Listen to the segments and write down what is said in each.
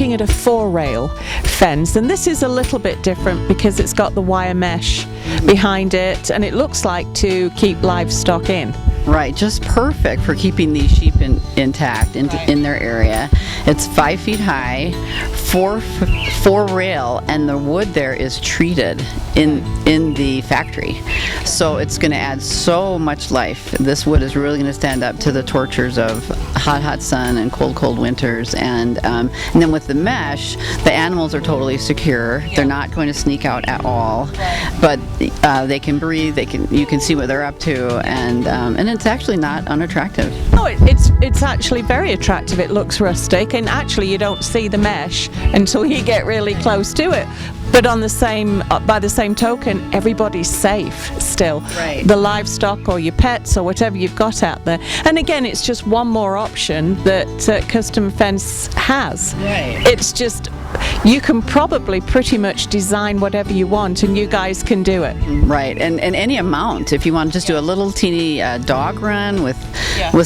looking at a 4-rail fence, and this is a little bit different because it's got the wire mesh behind it, and it looks like to keep livestock in. Right, just perfect for keeping these sheep intact in their area. It's 5 feet high, four rail, and the wood there is treated in the factory. So it's going to add so much life. This wood is really going to stand up to the tortures of hot sun and cold winters. And then with the mesh, the animals are totally secure. They're not going to sneak out at all, but they can breathe. You can see what they're up to, and it's actually not unattractive. No, it's actually very attractive. It looks rustic, and actually you don't see the mesh until you get really close to it. But by the same token, everybody's safe still. Right. The livestock or your pets or whatever you've got out there. And again, it's just one more option that Custom Fence has. Right. It's just, you can probably pretty much design whatever you want, and you guys can do it. Right, and any amount. If you want to just do a little teeny dog run with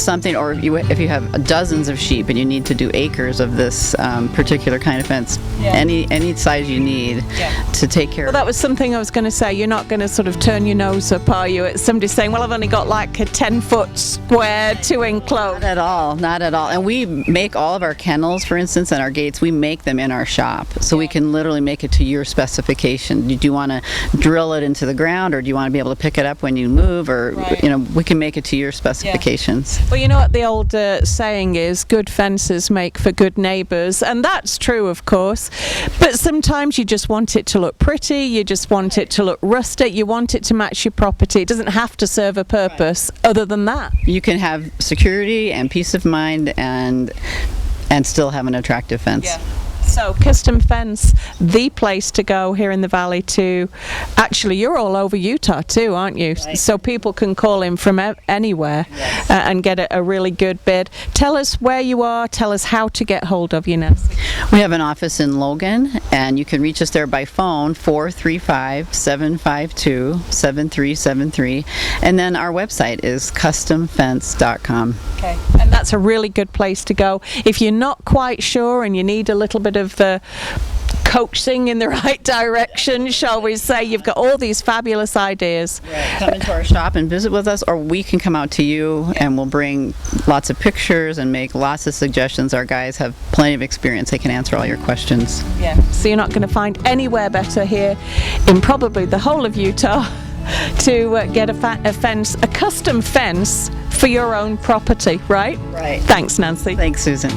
something, or if you have dozens of sheep and you need to do acres of this particular kind of fence, any size you need to take care of. Well, that was something I was going to say. You're not going to sort of turn your nose up, are you, at somebody saying, well, I've only got like a 10-foot square to enclose. Not at all. And we make all of our kennels, for instance, and our gates, we make them in our shop. So we can literally make it to your specification. Do you want to drill it into the ground, or do you want to be able to pick it up when you move, or we can make it to your specifications. Well, you know what the old saying is, good fences make for good neighbours, and that's true, of course, but sometimes you just want it to look pretty, you just want it to look rustic, you want it to match your property. It doesn't have to serve a purpose other than that. You can have security and peace of mind and still have an attractive fence. So Custom Fence, the place to go here in the valley to, actually you're all over Utah too, aren't you? Right. So people can call in from anywhere and get a really good bid. Tell us where you are, tell us how to get hold of you, Nancy. We have an office in Logan, and you can reach us there by phone, 435-752-7373, and then our website is customfence.com. Okay, and that's a really good place to go. If you're not quite sure and you need a little bit of coaching in the right direction, shall we say, you've got all these fabulous ideas. Come into our shop and visit with us, or we can come out to you and we'll bring lots of pictures and make lots of suggestions. Our guys have plenty of experience. They can answer all your questions. So you're not going to find anywhere better here in probably the whole of Utah to get a fence, a custom fence for your own property, right? Right. Thanks, Nancy. Thanks, Susan.